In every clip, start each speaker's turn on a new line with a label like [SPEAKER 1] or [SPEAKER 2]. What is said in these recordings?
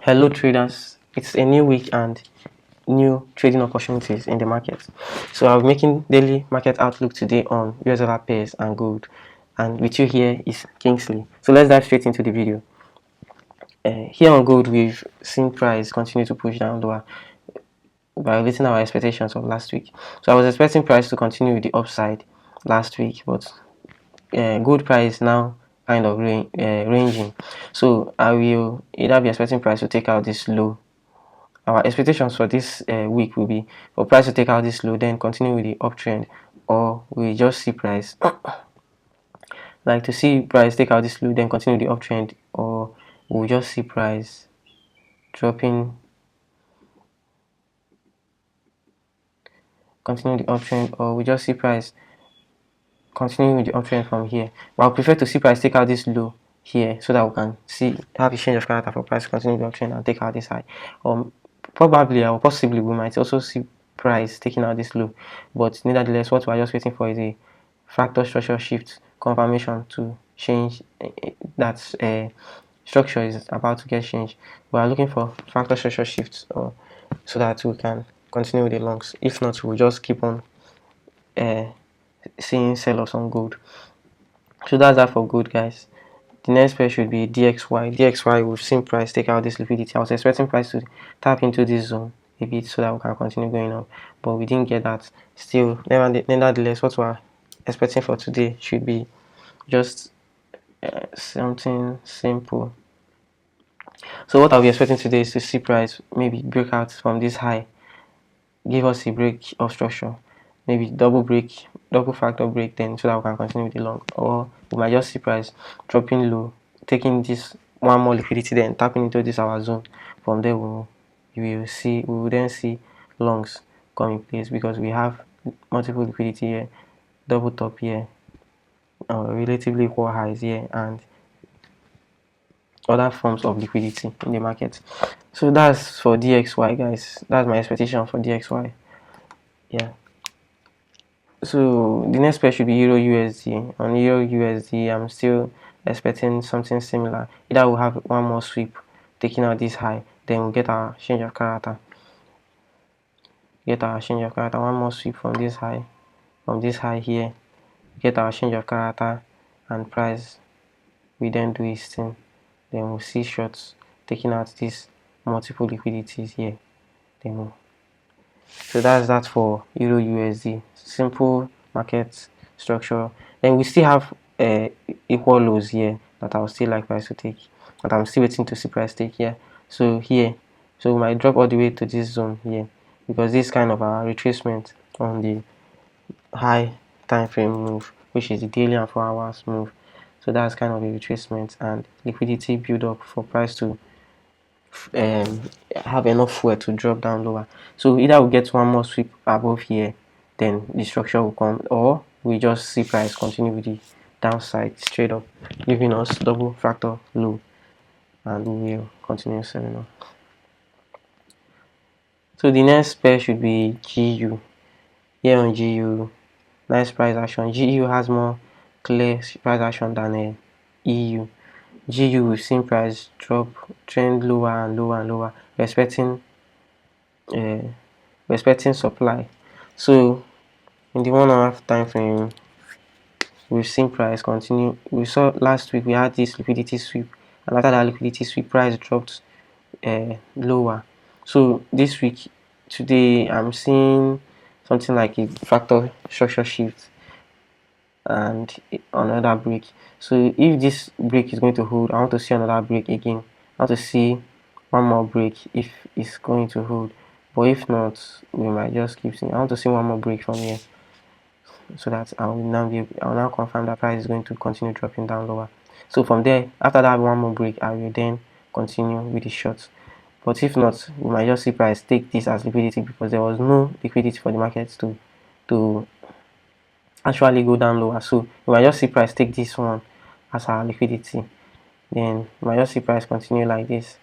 [SPEAKER 1] Hello traders, it's a new week and new trading opportunities in the market. So I'll be making daily market outlook today on US dollar pairs and gold, and with you here is Kingsley. So let's dive straight into the video. Here on gold, we've seen price continue to push down lower, violating our expectations of last week. So I was expecting price to continue with the upside last week, but gold price now kind of ranging. So I will either be expecting price to take out this low. Our expectations for this week will be for price to take out this low, then continue with the uptrend, or we just see price like to see price take out this low, then continue the uptrend, or we'll just see price dropping, continue the uptrend, or we just see price continuing with the uptrend from here. But I prefer to see price take out this low here so that we can see have a change of character for price to continue the uptrend and take out this high. Probably or possibly we might also see price taking out this low, but nevertheless what we are just waiting for is a fractal structure shift confirmation to change that structure is about to get changed. We are looking for fractal structure shifts so that we can continue with the longs. If not, we'll just keep on seeing sell-offs on gold. So that's that for gold, guys. The next pair should be DXY. DXY, we've seen price take out this liquidity. I was expecting price to tap into this zone a bit so that we can continue going up, but we didn't get that. Still, nevertheless, what we're expecting for today should be just something simple. So what I'll be expecting today is to see price maybe break out from this high, give us a break of structure, maybe double fractal break, then so that we can continue with the long, or we might just see price dropping low, taking this one more liquidity, then tapping into this our zone. From there we will then see longs come in place because we have multiple liquidity here, double top here, relatively equal highs here, and other forms of liquidity in the market. So that's for DXY, guys. That's my expectation for DXY. Yeah. So the next pair should be EURUSD. On EURUSD, I'm still expecting something similar. Either we'll have one more sweep taking out this high, then we'll get our change of character. One more sweep from this high here, get our change of character, and price we then do its thing. Then we'll see shorts taking out these multiple liquidities here. So that's that for EURUSD. Simple market structure. Then we still have equal lows here that I would still like price to take, but I'm still waiting to see price take here. So we might drop all the way to this zone here because this kind of a retracement on the high time frame move, which is the daily and 4 hours move. So that's kind of a retracement and liquidity build up for price to have enough fuel to drop down lower. So either we get one more sweep above here, then the structure will come, or we just see price continue with the downside straight up, giving us double fractal low, and we will continue selling on. So the next pair should be GU. Here on GU, nice price action. GU has more clear price action than EU. GU, we've seen price drop, trend lower and lower and lower, respecting supply. So in the 1 hour time frame, we've seen price continue. We saw last week we had this liquidity sweep, and after that liquidity sweep, price dropped lower. So this week, today, I'm seeing something like a fractal structure shift and another break. So if this break is going to hold, I want to see another break again. I want to see one more break if it's going to hold, but if not, we might just keep seeing. I want to see one more break from here so that I'll now confirm that price is going to continue dropping down lower. So from there, after that one more break, I will then continue with the shorts. But if not, we might just see price take this as liquidity because there was no liquidity for the markets to actually go down lower. So we might just see price take this one as our liquidity, then we might just see price continue like this,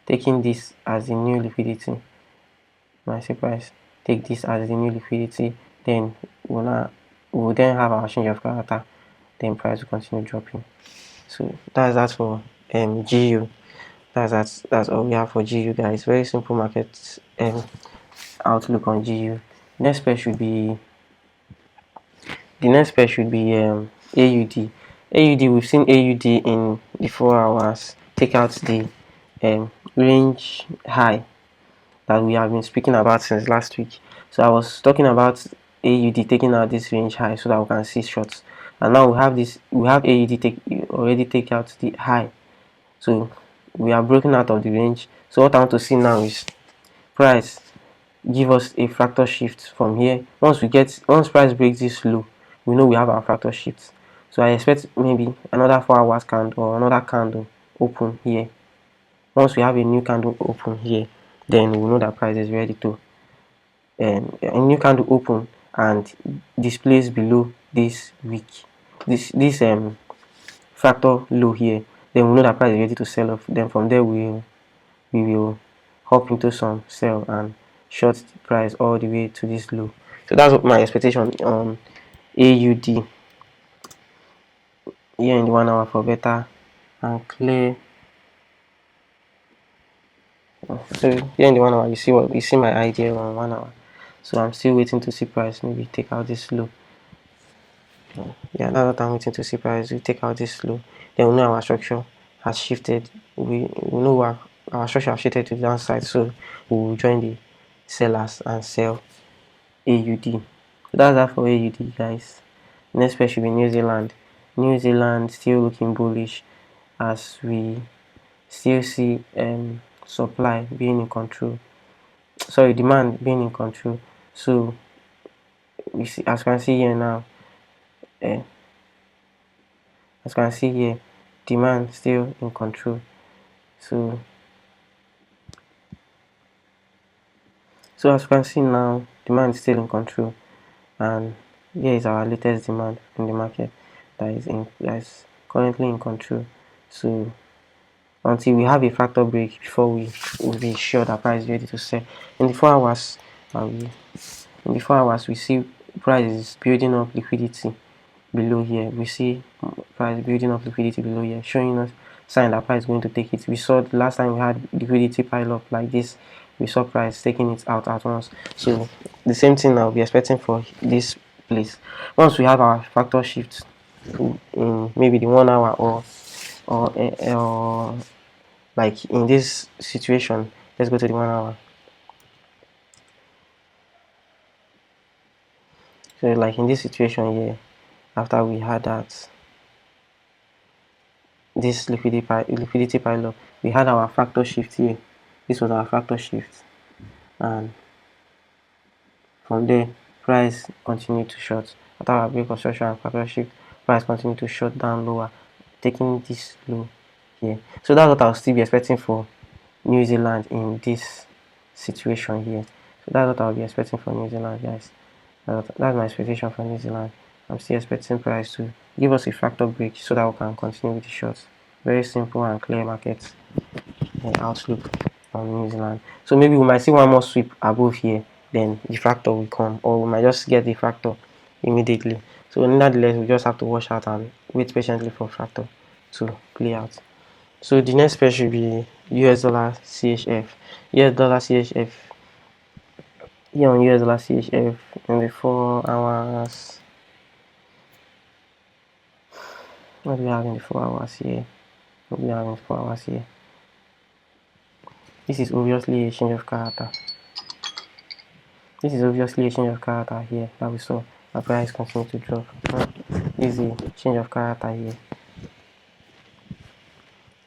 [SPEAKER 1] taking this as the new liquidity. We might see price take this as the new liquidity, then we'll then have our change of character, then price will continue dropping. So that's that for GU. That's all we have for GU, guys. Very simple market outlook on GU. Next pair should be AUD. AUD, we've seen AUD in the 4 hours take out the range high that we have been speaking about since last week. So I was talking about AUD taking out this range high so that we can see shots, and now we have AUD already take out the high, so we are broken out of the range. So what I want to see now is price give us a fractal shift from here. Once price breaks this low, we know we have our fractal shift. So I expect maybe another 4 hours candle or another candle open here. Once we have a new candle open here, then we know that price is ready to a new candle open and displays below this fractal low here, then we know that price is ready to sell off. Then from there we will hop into some sell and short the price all the way to this low. So that's what my expectation on AUD here in the 1 hour for better and clear. So here in the 1 hour, you see my idea on 1 hour. So I'm still waiting to see price maybe take out this low. Yeah, now that I'm waiting to see price we take out this low, then we know our structure has shifted. We know our structure has shifted to the downside, so we will join the sellers and sell AUD. So that's that for AUD, guys. Next pair should be New Zealand. New Zealand still looking bullish as we still see supply being in control. Sorry, demand being in control. So we see, as you can see here now, as you can see here, demand still in control. So as you can see now, demand is still in control, and here is our latest demand in the market that is currently in control. So until we have a fractal break before we will be sure that price is ready to sell. In the 4 hours, we see price is building up liquidity below here. We see price building up liquidity below here, showing us sign that price is going to take it. We saw the last time we had liquidity pile up like this, we saw price taking it out at once. So the same thing I'll be expecting for this place. Once we have our fractal shift in maybe the 1 hour or like in this situation, let's go to the 1 hour. So like in this situation here, after we had this liquidity pile up, we had our fractal shift here. This was our fractal shift, and from there price continued to short. After our break of structure and fractal shift, price continued to short down lower, taking this low here. So that's what I'll still be expecting for New Zealand in this situation here. So that's what I'll be expecting for New Zealand, guys. That's my expectation for New Zealand. I'm still expecting price to give us a fractal break so that we can continue with the shorts. Very simple and clear market outlook on New Zealand. So maybe we might see one more sweep above here, then the fractal will come, or we might just get the fractal immediately. So nonetheless, we just have to watch out and wait patiently for fractal to play out. So the next pair should be US dollar CHF. US dollar CHF. Here on US dollar CHF in the 4 hours. What do we have in the 4 hours here? What do we have in the 4 hours here? This is obviously a change of character. This is obviously a change of character here that we saw. The price continue to drop. This is a change of character here.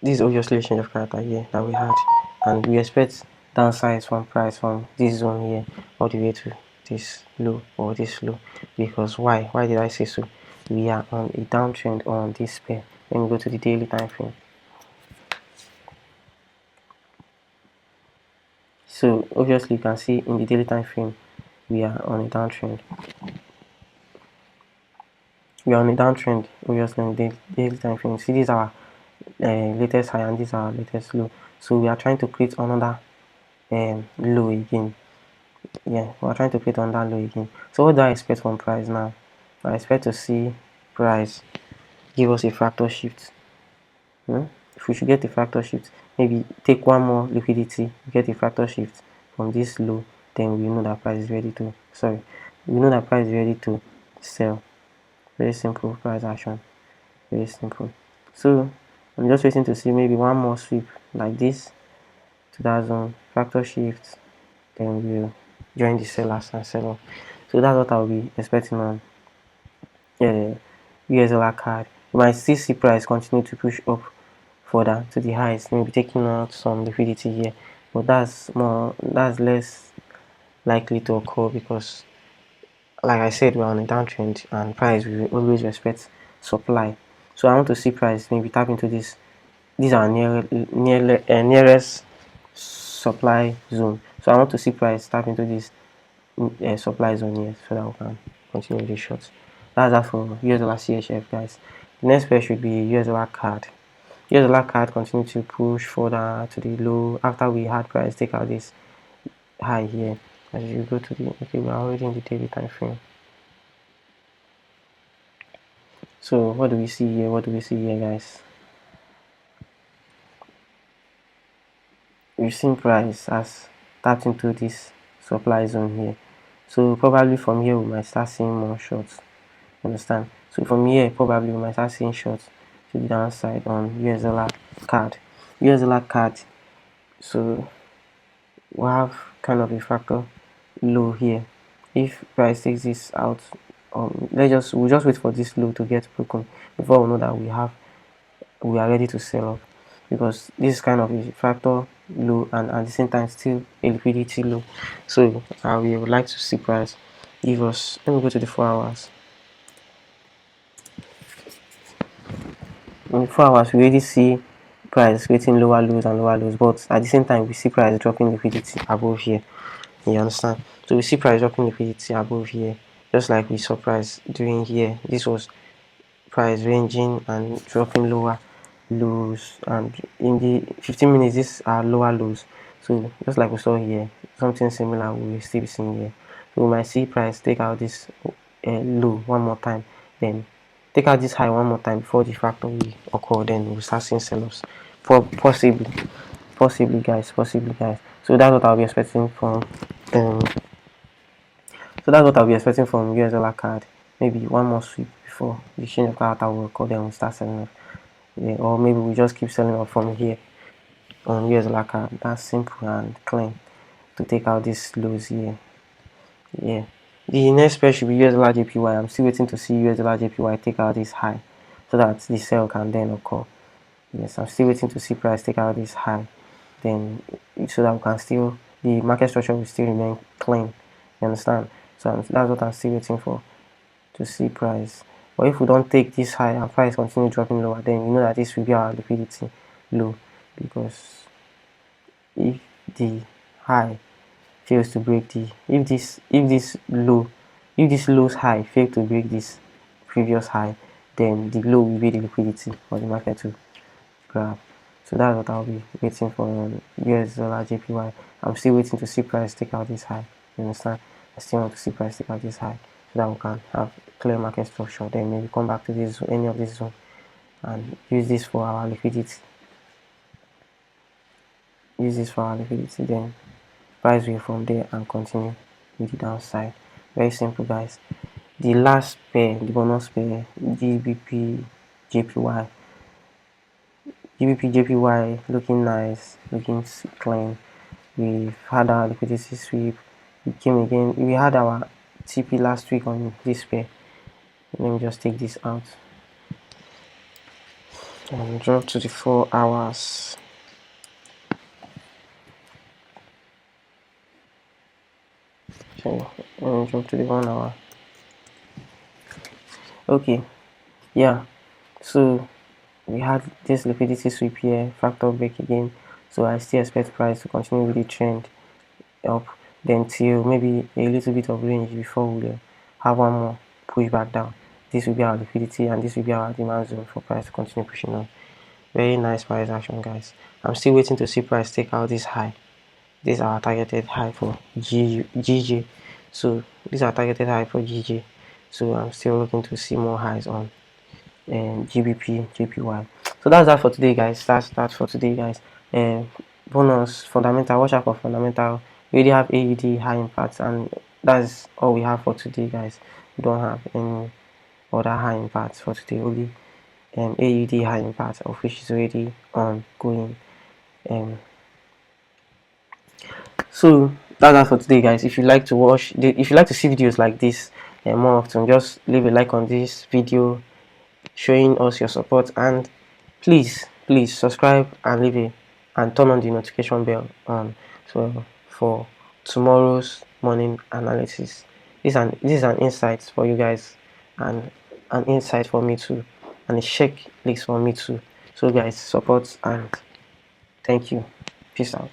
[SPEAKER 1] This is obviously a change of character here that we had, and we expect downsides from price from this zone here all the way to this low or this low. Because why did I say so? We are on a downtrend on this pair. Let me go to the daily time frame. So obviously you can see in the daily time frame we are on a downtrend. We are on a downtrend obviously in the daily time frame. See, this is our latest high and this is our latest low. So we are trying to create another low again. Yeah, we are trying to create another low again. So what do I expect from price now? I expect to see price give us a fractal shift. if we should get a factor shift, maybe take one more liquidity, get a factor shift from this low, then we know that price is ready to sell. Very simple price action, very simple. So I'm just waiting to see maybe one more sweep like this to that zone, factor shift, then we'll join the sellers and sell off. So that's what I'll be expecting on USD card. You might still see price continue to push up further to the highs, maybe taking out some liquidity here, but that's less likely to occur because, like I said, we're on a downtrend and price will always respect supply. So I want to see price maybe tap into this. These are nearest supply zone. So I want to see price tap into this supply zone here so that we can continue with the shots. That's that for USD CHF, guys. The next pair should be USD card. USD card continue to push further to the low after we had price take out this high here. As you go to the we are already in the daily time frame. So what do we see here? What do we see here, guys? We've seen price has tapped into this supply zone here. So probably from here we might start seeing more shorts. Understand? So from here probably we might start seeing shorts to the downside on USD card. USD card. So we have kind of a factor low here. If price takes this out, we'll just wait for this low to get broken before we know that we are ready to sell off, because this is kind of a factor low and at the same time still a liquidity low. So we would like to see price give us, let me go to the 4 hours. In 4 hours we already see price creating lower lows and lower lows, but at the same time we see price dropping liquidity above here. You understand? So we see price dropping liquidity above here, just like we saw price doing here. This was price ranging and dropping lower lows, and in the 15 minutes these are lower lows. So just like we saw here, something similar we will still be seeing here. So we might see price take out this low one more time, then take out this high one more time before the factor will occur, then we'll start seeing sell-offs. Possibly guys. So that's what I'll be expecting from USD card. Maybe one more sweep before the change of character will occur, then we'll start selling off. Yeah, or maybe we just keep selling off from here on USD card. That's simple and clean to take out these lows here. Yeah. The next pair should be USDJPY. I'm still waiting to see USDJPY take out this high so that the sell can then occur. Yes, I'm still waiting to see price take out this high, then so that we can still, the market structure will still remain clean. You understand? So that's what I'm still waiting for, to see price. But if we don't take this high and price continue dropping lower, then you know that this will be our liquidity low, because if the high fails to break if this low's high fail to break this previous high, then the low will be the liquidity for the market to grab. So that's what I'll be waiting for on USDJPY. I'm still waiting to see price take out this high. You understand? I still want to see price take out this high so that we can have clear market structure. Then maybe come back to this any of this zone and use this for our liquidity. Then price will from there and continue with the downside. Very simple, guys. The last pair, the bonus pair, GBPJPY. GBPJPY looking nice, looking clean. We've had our liquidity sweep. We came again. We had our TP last week on this pair. Let me just take this out and drop to the 4 hours. So let me drop to the 1 hour. Okay, yeah. So we had this liquidity sweep here, factor break again. So I still expect price to continue with the trend up, then till maybe a little bit of range before we have one more push back down. This will be our liquidity and this will be our demand zone for price to continue pushing on. Very nice price action, guys. I'm still waiting to see price take out this high. This is our targeted high for GG. So these are targeted high for GG. So I'm still looking to see more highs on GBPJPY. So So that's that for today, guys. That's that for today, guys. Bonus fundamental. Watch out for fundamental. We already have AUD high impact, and that's all we have for today, guys. We don't have any other high impact for today. Only AUD high impact, of which is already ongoing. So that's that for today, guys. If you like to watch, if you like to see videos like this more often, just leave a like on this video, showing us your support, and please subscribe and turn on the notification bell so for tomorrow's morning analysis. This is an insight for you guys, and an insight for me too, and a checklist for me too. So guys, support and thank you. Peace out.